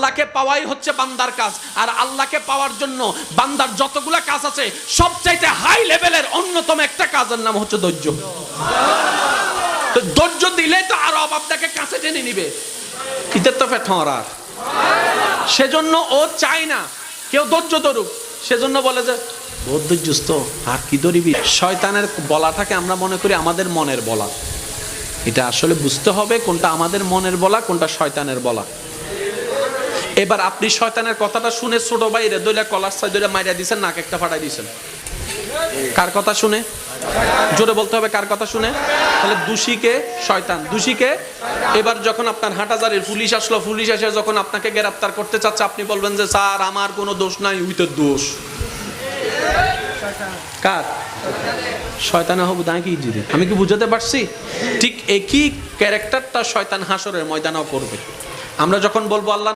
আল্লাহকে পাওয়াই হচ্ছে বান্দার কাজ। আর আল্লাহকে পাওয়ার জন্য বান্দার যতগুলা কাজ আছে সবচাইতে হাই লেভেলের অন্যতম একটা কাজের নাম হচ্ছে ধৈর্য। তো ধৈর্য দিলে তো আরো আপনাকে কাছে টেনে নিবে। ইতের তো ফেটরার, সেজন্য ও চায় না কেউ ধৈর্য ধরুক। সেজন্য বলে যে বহুত ধৈর্যস্ত, আর কি ধরিবি। শয়তানের বলাটাকে আমরা মনে করি আমাদের মনের বলা। এটা আসলে বুঝতে হবে কোনটা আমাদের মনের বলা, কোনটা শয়তানের বলা। এবার আপনি শয়তানের কথাটা শুনে ছোট ভাইরে দইলা কলার সাইড দইলা মাইরা দিয়েছেন, নাক একটা ফাটাই দিয়েছেন। কার কথা শুনে? জোরে বলতে হবে, কার কথা শুনে? তাহলে দোষীকে শয়তান, দোষীকে। এবার যখন আপনার হাটহাজারির পুলিশ আসলো, পুলিশ এসে যখন আপনাকে গ্রেফতার করতে চাচ্ছে, আপনি বলবেন যে স্যার আমার কোনো দোষ নাই, উইতের দোষ। কার? শয়তানে হবু দাঁড়িয়ে কি দিদি, আমি কি বুঝাতে পারছি? ঠিক একই ক্যারেক্টারটা শয়তান হাসরের ময়দানেও করবে। আমরা যখন বলবো আল্লাহ